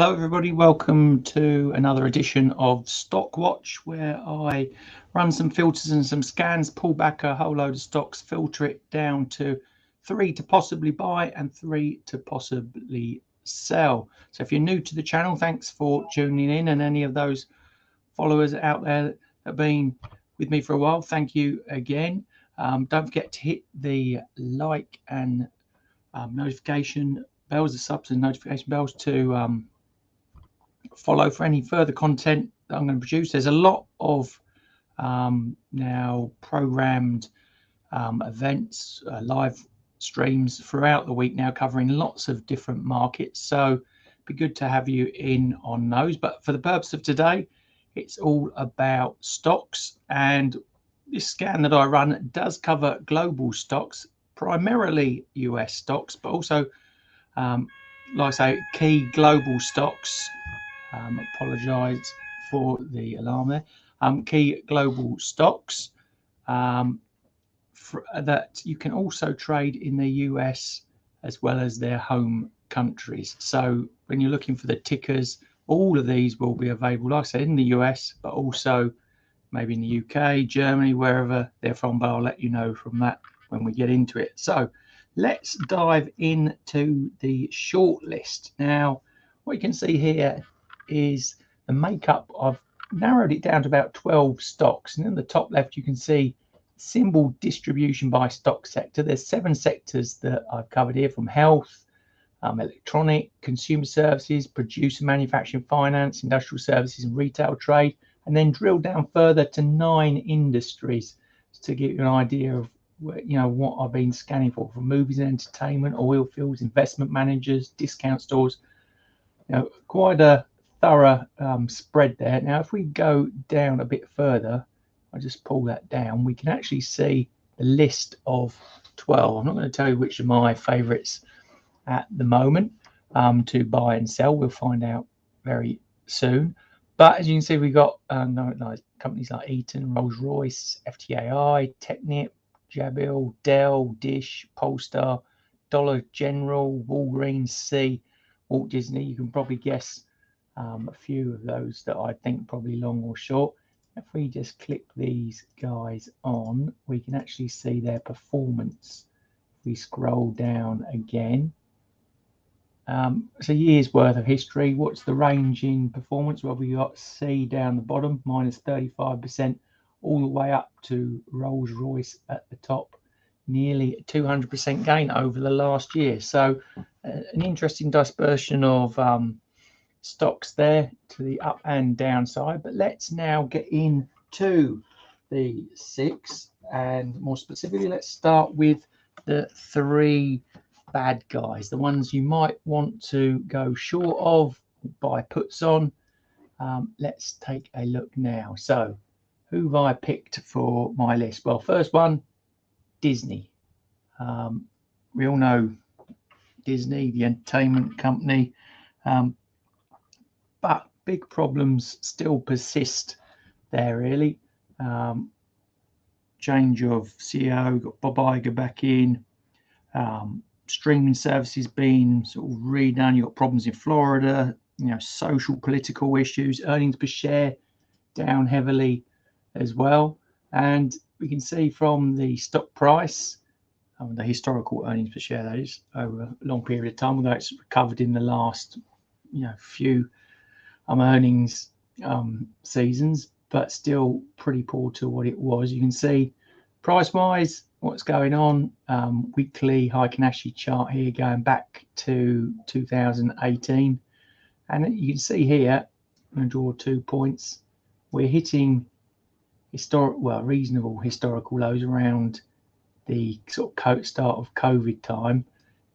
Hello everybody, welcome to another edition of Stock Watch, where I run some filters and some scans, pull back a whole load of stocks, filter it down to 3 to possibly buy and 3 to possibly sell. So if you're new to the channel, thanks for tuning in, and any of those followers out there that have been with me for a while, thank you again. Don't forget to hit the like and notification bells, the subs and notification bells to follow for any further content that I'm going to produce. There's a lot of now programmed events, live streams throughout the week now, covering lots of different markets, so it'd be good to have you in on those. But for the purpose of today, it's all about stocks, and this scan that I run does cover global stocks, primarily US stocks, but also like I say, key global stocks. Apologise for the alarm there. Key global stocks that you can also trade in the US as well as their home countries. So when you're looking for the tickers, all of these will be available, like I said, in the US, but also maybe in the UK, Germany, wherever they're from, but I'll let you know from that when we get into it. So let's dive into the short list. Now, what you can see here is the makeup. I've narrowed it down to about 12 stocks, and in the top left you can see symbol distribution by stock sector. There's 7 sectors that I've covered here, from health, electronic, consumer services, producer manufacturing, finance, industrial services and retail trade, and then drill down further to 9 industries to give you an idea of what I've been scanning for, from movies and entertainment, oil fields, investment managers, discount stores. Quite a thorough spread there. Now if we go down a bit further, I just pull that down, we can actually see the list of 12. I'm not going to tell you which are my favorites at the moment to buy and sell. We'll find out very soon. But as you can see, we've got companies like Eaton, Rolls-Royce, FTAI, Technip, Jabil, Dell, Dish, Polestar, Dollar General, Walgreens, Walt Disney. You can probably guess a few of those that I think probably long or short. If we just click these guys on, we can actually see their performance. If we scroll down again, it's a year's worth of history. What's the range in performance? Well, we got C down the bottom, minus 35%, all the way up to Rolls-Royce at the top, nearly 200% gain over the last year. So an interesting dispersion of stocks there to the up and down side. But let's now get into the 6, and more specifically, let's start with the 3 bad guys, the ones you might want to go short of, buy puts on. Let's take a look now. So who have I picked for my list? Well, first one, Disney. We all know Disney, the entertainment company, but big problems still persist there, really. Change of CEO, got Bob Iger back in, streaming services being sort of redone. You've got problems in Florida, social political issues, earnings per share down heavily as well. And we can see from the stock price, the historical earnings per share, that is, over a long period of time, although it's recovered in the last few earnings seasons, but still pretty poor to what it was. You can see price wise what's going on. Weekly Heikin-Ashi chart here going back to 2018, and you can see here, I'm going to draw 2 points. We're hitting reasonable historical lows around the sort of start of COVID time.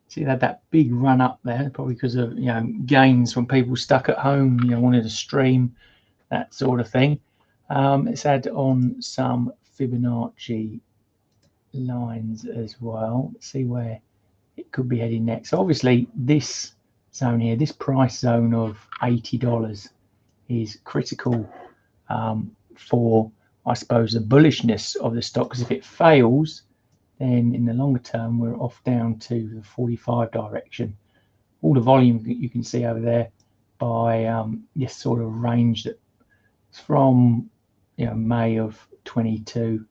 See, they had that big run up there, probably because of gains from people stuck at home, wanted to stream, that sort of thing. Let's add on some Fibonacci lines as well. Let's see where it could be heading next. So obviously this zone here, this price zone of $80 is critical for, I suppose, the bullishness of the stock, because if it fails, then in the longer term we're off down to the 45 direction. All the volume that you can see over there by this sort of range that's from May of 22.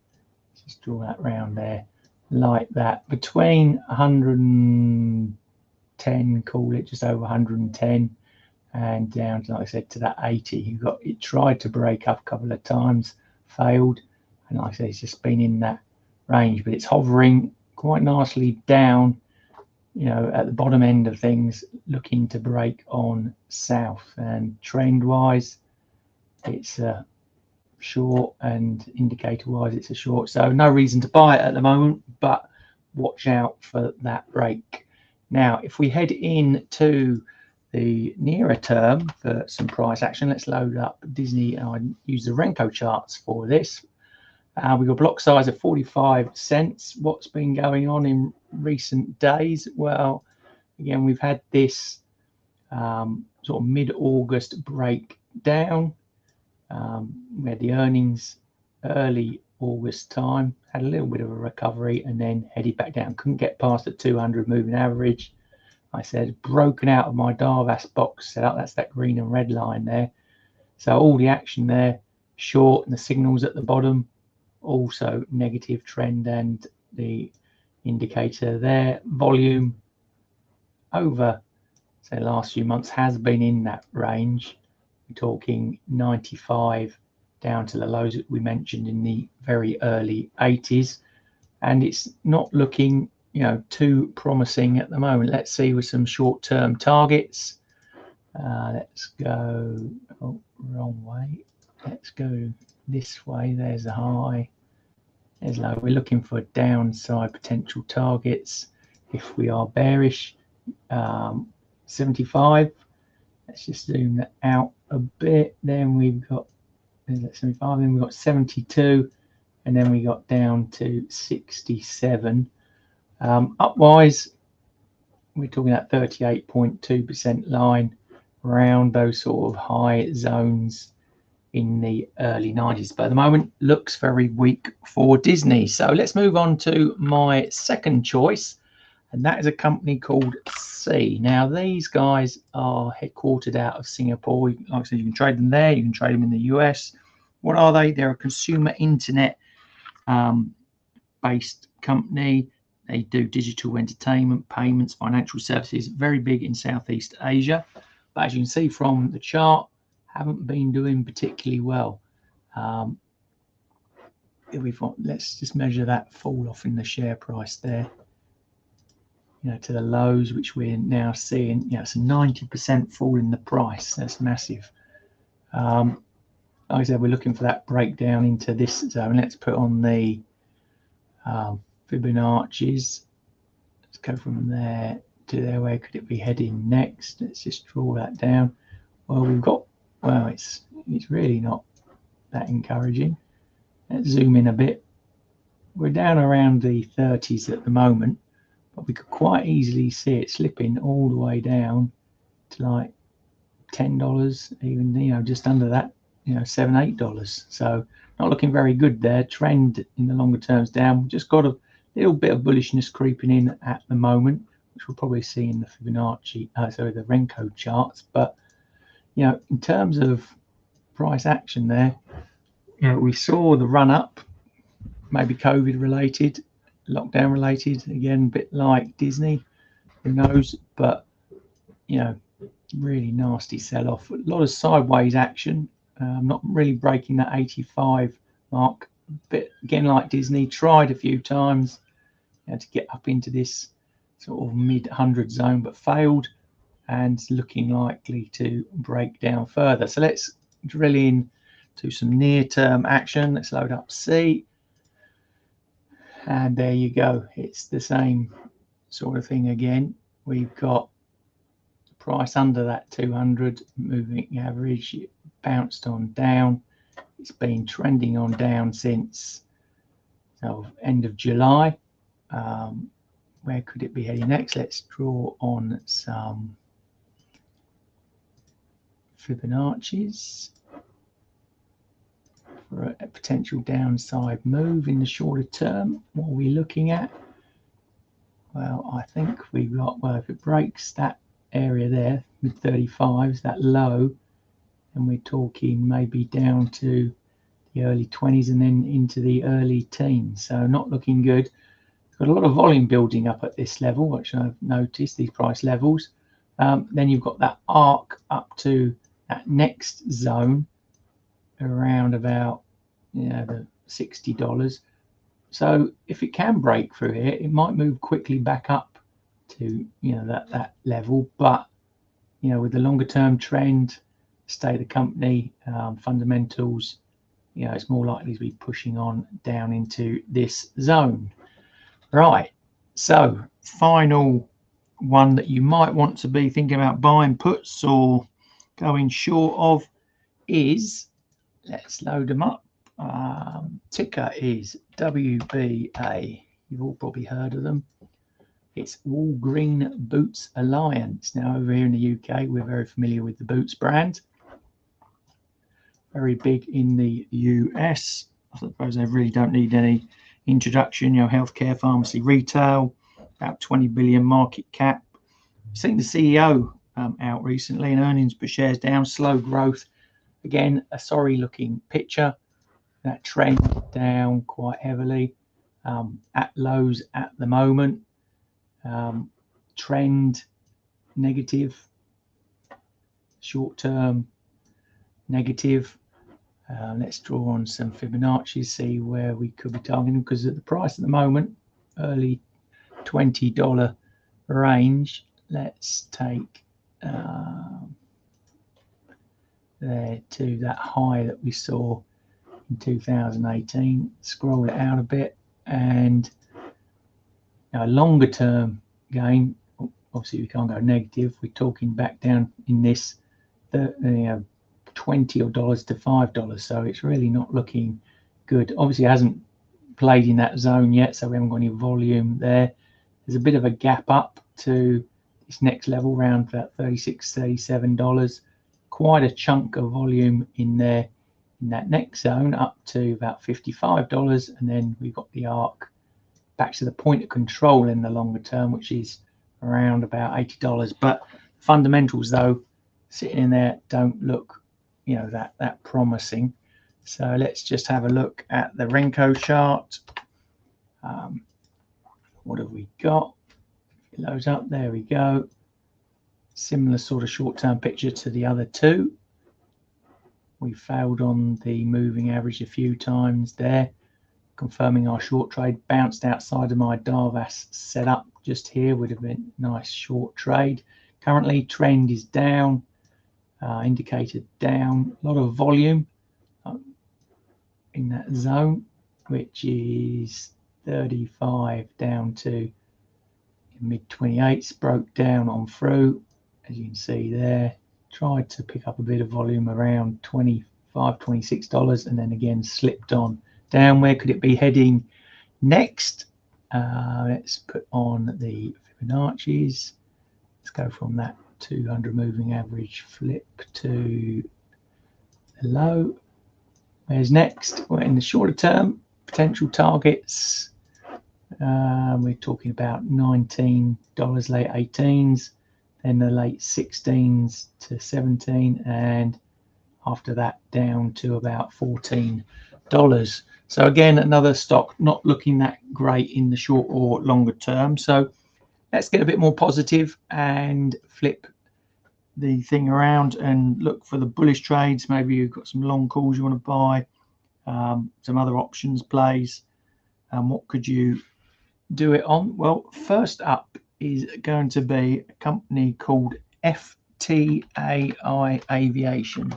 Just draw that round there like that, between 110, call it just over 110, and down to, like I said, to that 80. It tried to break up a couple of times, failed, and like I said, it's just been in that range, but it's hovering quite nicely down, at the bottom end of things, looking to break on south. And trend wise, it's a short, and indicator wise it's a short, so no reason to buy it at the moment, but watch out for that break. Now if we head into the nearer term for some price action, let's load up Disney, and I use the Renko charts for this. We've got block size of 45 cents. What's been going on in recent days? Well, again, we've had this sort of mid-August breakdown. We had the earnings early August time, had a little bit of a recovery, and then headed back down. Couldn't get past the 200 moving average. I said, broken out of my Darvas box setup. That's that green and red line there. So all the action there, short, and the signals at the bottom, also negative trend, and the indicator there, volume over, say, last few months has been in that range. We're talking 95 down to the lows that we mentioned in the very early 80s, and it's not looking too promising at the moment. Let's see with some short-term targets. Let's go wrong way. Let's go this way. There's a high, there's low. We're looking for downside potential targets if we are bearish. 75. Let's just zoom that out a bit. Then we've got 75, then we've got 72, and then we got down to 67. Upwise, we're talking that 38.2% line around those sort of high zones in the early 90s, but at the moment looks very weak for Disney. So let's move on to my second choice, and that is a company called SEPT'23. Now these guys are headquartered out of Singapore. Like I said, you can trade them there, you can trade them in the US. What are they? They're a consumer internet based company. They do digital entertainment, payments, financial services, very big in Southeast Asia. But as you can see from the chart, haven't been doing particularly well. Let's just measure that fall off in the share price there, to the lows, which we're now seeing. It's a 90% fall in the price. That's massive. Like I said, we're looking for that breakdown into this zone. Let's put on the Fibonacci's. Let's go from there to there. Where could it be heading next? Let's just draw that down. Well, it's really not that encouraging. Let's zoom in a bit. We're down around the 30s at the moment, but we could quite easily see it slipping all the way down to like $10, even just under that, $7-8. So not looking very good there. Trend in the longer terms down. We've just got a little bit of bullishness creeping in at the moment, which we'll probably see in the Fibonacci, the Renko charts. But in terms of price action there, we saw the run up, maybe COVID related, lockdown related, again a bit like Disney, who knows, but really nasty sell off, a lot of sideways action. Not really breaking that 85 mark, but again like Disney, tried a few times to get up into this sort of mid-100 zone, but failed, and looking likely to break down further. So let's drill in to some near-term action. Let's load up C, and there you go. It's the same sort of thing again. We've got price under that 200 moving average. It bounced on down. It's been trending on down since end of July. Where could it be heading next? Let's draw on some Fibonacci's for a potential downside move in the shorter term. What are we looking at? Well, I think we've got, if it breaks that area there, mid 35s, that low, and we're talking maybe down to the early 20s and then into the early teens. So not looking good. Got a lot of volume building up at this level, which I've noticed, these price levels. Then you've got that arc up to that next zone around about, you know, the $60. So if it can break through here, it might move quickly back up to, you know, that level. But, you know, with the longer term trend, state of the company, fundamentals, you know, it's more likely to be pushing on down into this zone. Right, so final one that you might want to be thinking about buying puts or going short of is, let's load them up. Ticker is WBA. You've all probably heard of them. It's Wool Green Boots Alliance. Now over here in the UK, we're very familiar with the Boots brand. Very big in the US. I suppose they really don't need any introduction. You know, healthcare, pharmacy, retail, about 20 billion market cap. I've seen the CEO out recently, and earnings per share is down, slow growth. Again, a sorry looking picture. That trend down quite heavily, at lows at the moment. Trend negative, short term negative. Let's draw on some Fibonacci, see where we could be targeting, because at the price at the moment, early $20 range. Let's take there to that high that we saw in 2018. Scroll it out a bit, and a longer term gain. Obviously, we can't go negative. We're talking back down in this, you know, $20 to $5, so it's really not looking good. Obviously it hasn't played in that zone yet, so we haven't got any volume there. There's a bit of a gap up to this next level, around about $36, $37. Quite a chunk of volume in there in that next zone, up to about $55, and then we've got the arc back to the point of control in the longer term, which is around about $80. But fundamentals, though, sitting in there don't look, you know, that promising. So let's just have a look at the Renko chart. What have we got? It loads up. There we go. Similar sort of short-term picture to the other two. We failed on the moving average a few times there, confirming our short trade. Bounced outside of my Darvas setup just here, would have been a nice short trade. Currently trend is down, indicator down, a lot of volume in that zone, which is 35 down to mid 28s. Broke down on through, as you can see there. Tried to pick up a bit of volume around $25, $26, and then again slipped on down. Where could it be heading next? Let's put on the Fibonacci's. Let's go from that 200 moving average, flip to the low. Where's next? We're in the shorter term potential targets. We're talking about $19, late 18s, then the late 16s to 17, and after that down to about $14. So again, another stock not looking that great in the short or longer term. So let's get a bit more positive and flip the thing around and look for the bullish trades. Maybe you've got some long calls you want to buy, some other options plays. What could you do it on? Well, first up is going to be a company called FTAI Aviation.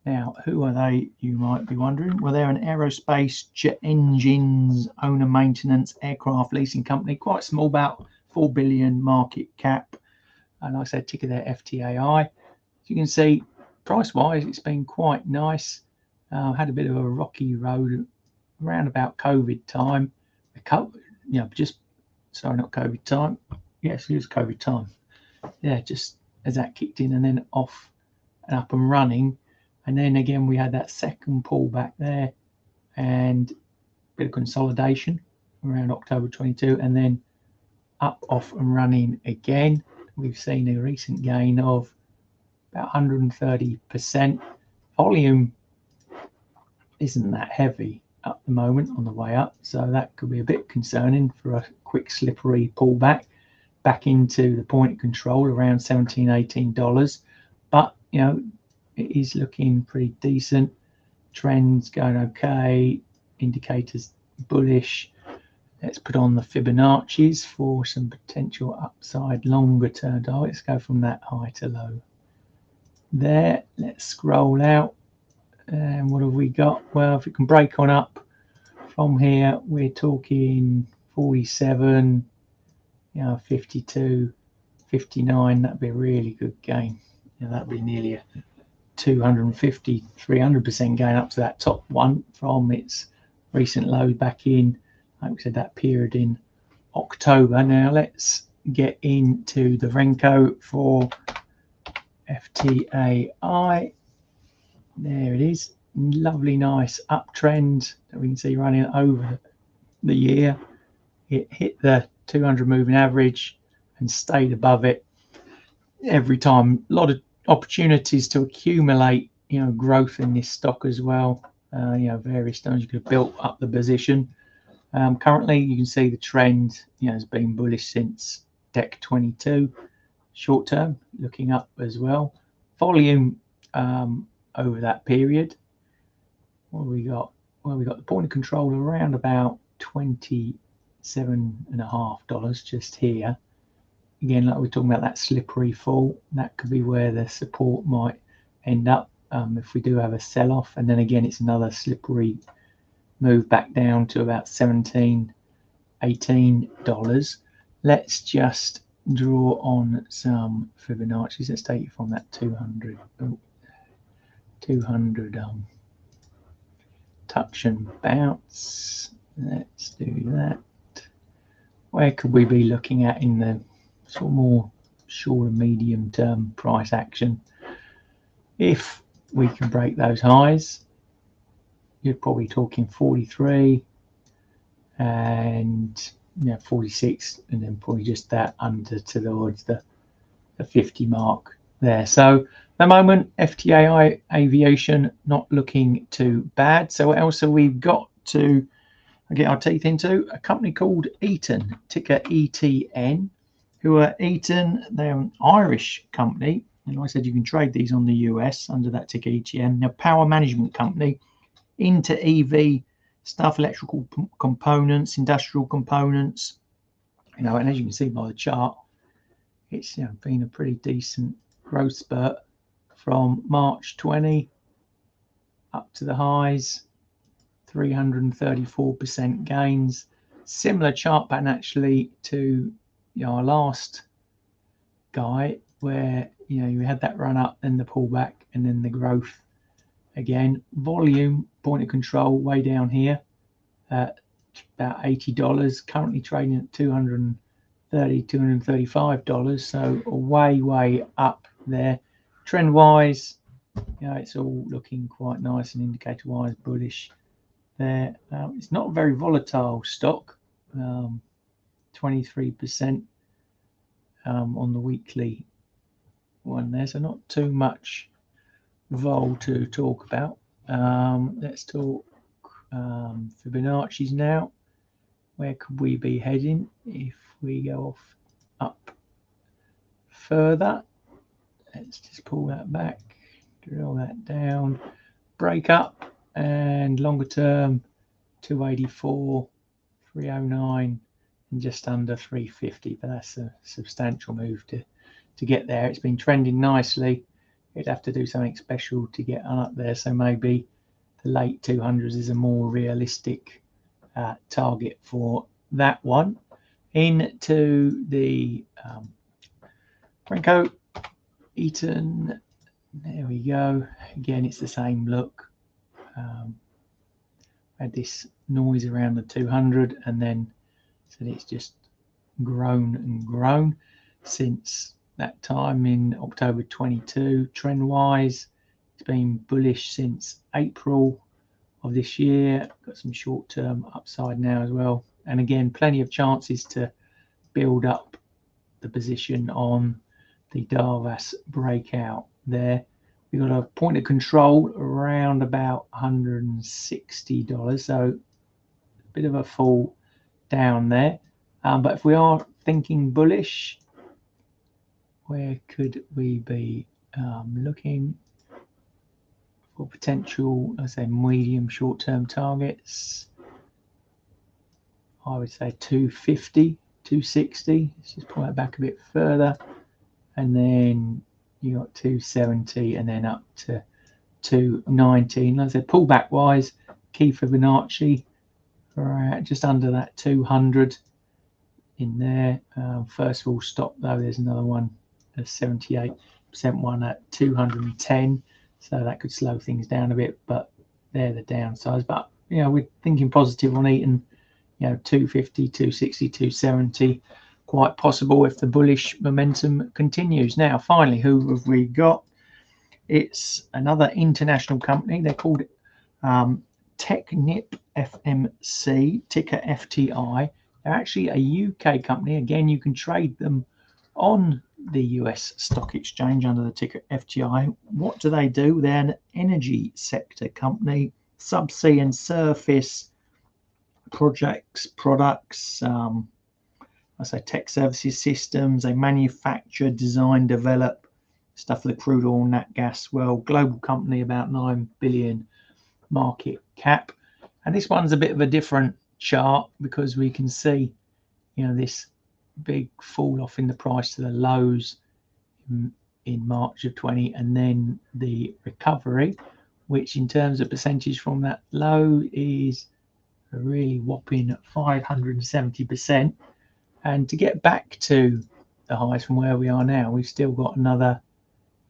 Now, who are they, you might be wondering? Well, they're an aerospace jet engines owner maintenance aircraft leasing company, quite small, about 4 billion market cap. And like I said, ticker there, FTAI. As you can see, price-wise, it's been quite nice. Had a bit of a rocky road around about COVID time. You know, just, sorry, not COVID time. Yes, it is COVID time. Yeah, just as that kicked in and then off and up and running. And then again, we had that second pullback there and a bit of consolidation around October 22, and then up, off and running again. we've seen a recent gain of about 130%. Volume isn't that heavy at the moment on the way up, so that could be a bit concerning for a quick slippery pullback back into the point of control around $17-18. But you know, it is looking pretty decent. Trends going okay, indicators bullish. Let's put on the Fibonacci's for some potential upside longer term. Let's go from that high to low there. Let's scroll out, and what have we got? Well, if it can break on up from here, we're talking 47, you know, 52, 59. That'd be a really good gain. You know, that'd be nearly a 250, 300% gain up to that top one from its recent low back in, like we said, that period in October. Now let's get into the Renko for FTAI. There it is. Lovely, nice uptrend that we can see running over the year. It hit the 200 moving average and stayed above it every time. A lot of opportunities to accumulate, you know, growth in this stock as well. You know, various times you could have built up the position. Currently, you can see the trend, you know, has been bullish since SEPT'22. Short term, looking up as well. Volume over that period. What have we got? Well, we got the point of control around about $27.50 just here. Again, like we're talking about that slippery fall, that could be where the support might end up if we do have a sell-off. And then again, it's another slippery move back down to about $17, $18. Let's just draw on some Fibonacci's. Let's take it from that 200 touch and bounce. Let's do that. Where could we be looking at in the sort of more short and medium term price action? If we can break those highs, you're probably talking 43 and, you know, 46, and then probably just that under towards the 50 mark there. So at the moment, FTAI Aviation not looking too bad. So what else have we got to get our teeth into? A company called Eaton, ticker ETN, who are Eaton. They're an Irish company, and like I said, you can trade these on the US under that ticker ETN. They're a power management company into EV stuff, electrical components, industrial components. You know, and as you can see by the chart, it's, you know, been a pretty decent growth spurt from March 20 up to the highs, 334% gains. Similar chart pattern actually to, you know, our last guy, where, you know, you had that run up, then the pullback, and then the growth again. Volume, point of control, way down here at about $80. Currently trading at $230, $235. So way up there. Trend wise, you know, it's all looking quite nice, and indicator wise bullish there. It's not a very volatile stock, 23% on the weekly one there, so not too much vol to talk about. Let's talk Fibonacci's now. Where could we be heading if we go off up further? Let's just pull that back, drill that down, break up, and longer term 284, 309, and just under 350. But that's a substantial move to get there. It's been trending nicely. It'd have to do something special to get on up there, so maybe the late 200s is a more realistic target for that one. Into the Renko Eaton, there we go. Again, it's the same look. Had this noise around the 200, and then so it's just grown since that time in October 22. Trend wise, it's been bullish since April of this year. Got some short term upside now as well, and again, plenty of chances to build up the position on the Davos breakout there. We've got a point of control around about $160, so a bit of a fall down there. But if we are thinking bullish, where could we be looking for potential, let's say, medium short-term targets? I would say 250, 260. Let's just pull that back a bit further. And then you got 270 and then up to 290. And as I said, pullback wise, key Fibonacci, right, just under that 200 in there. First of all, stop though, there's another one, a 78% one at 210. So that could slow things down a bit, but they're the downsides. But, you know, we're thinking positive on Eaton, you know, 250, 260, 270. Quite possible if the bullish momentum continues. Now, finally, who have we got? It's another international company. They're called Technip FMC, ticker FTI. They're actually a UK company. Again, you can trade them on the US stock exchange under the ticker FTI. What do? They're an energy sector company, subsea and surface products, I say tech services systems. They manufacture, design, develop stuff for the crude oil, nat gas. Well, global company, about 9 billion market cap. And this one's a bit of a different chart because we can see, you know, this big fall off in the price to the lows in March of 20, and then the recovery, which in terms of percentage from that low is a really whopping 570%. And to get back to the highs from where we are now, we've still got another,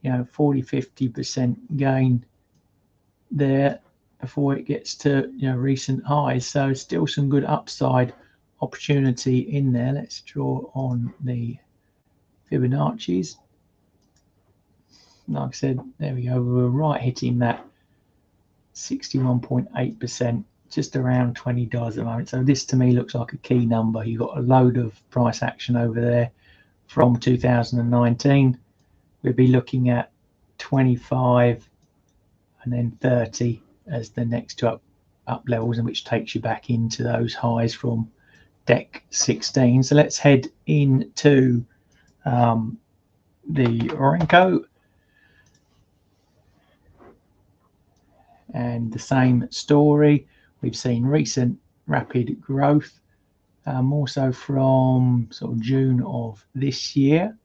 you know, 40-50% gain there before it gets to, you know, recent highs. So still some good upside opportunity in there. Let's draw on the Fibonacci's. Like I said, there we go. We're right hitting that 61.8%. Just around $20 at the moment. So this to me looks like a key number. You've got a load of price action over there from 2019. We'll be looking at 25 and then 30 as the next two up levels, and which takes you back into those highs from deck 16. So let's head into the Orenco. And the same story. We've seen recent rapid growth, more so from sort of June of this year.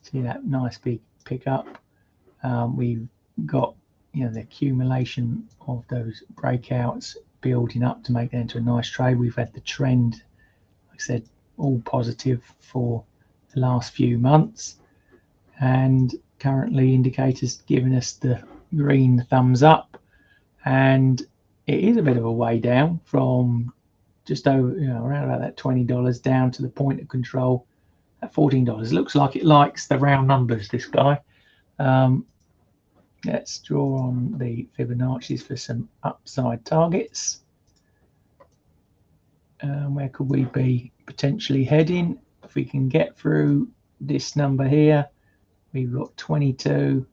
See that nice big pickup. We've got, you know, the accumulation of those breakouts building up to make that into a nice trade. We've had the trend, like I said, all positive for the last few months, and currently indicators giving us the green thumbs up. And it is a bit of a way down from just over, you know, around about that $20 down to the point of control at $14. Looks like it likes the round numbers, this guy. Let's draw on the Fibonacci's for some upside targets. Where could we be potentially heading? If we can get through this number here, we've got 22.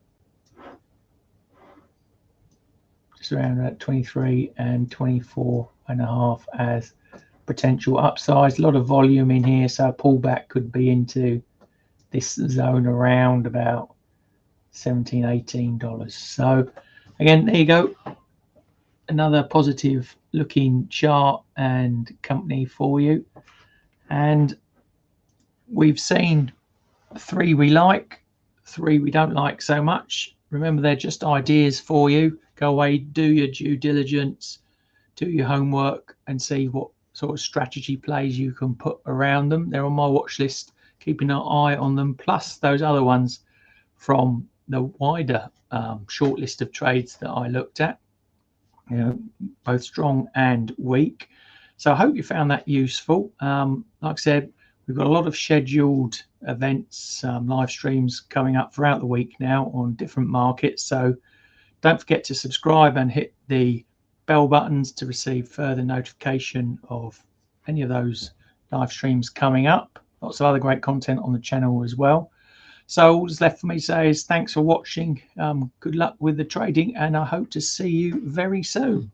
Around at 23 and 24.5 as potential upsides. A lot of volume in here, so a pullback could be into this zone around about $17-18. So again, there you go, another positive looking chart and company for you. And we've seen 3 we like, 3 we don't like so much. Remember, they're just ideas for you. Go away, do your due diligence, do your homework, and see what sort of strategy plays you can put around them. They're on my watch list, keeping an eye on them, plus those other ones from the wider short list of trades that I looked at, you know, both strong and weak. So I hope you found that useful. Like I said, we've got a lot of scheduled events, live streams coming up throughout the week now on different markets. So don't forget to subscribe and hit the bell buttons to receive further notification of any of those live streams coming up. Lots of other great content on the channel as well. So all that's left for me to say is thanks for watching. Good luck with the trading, and I hope to see you very soon.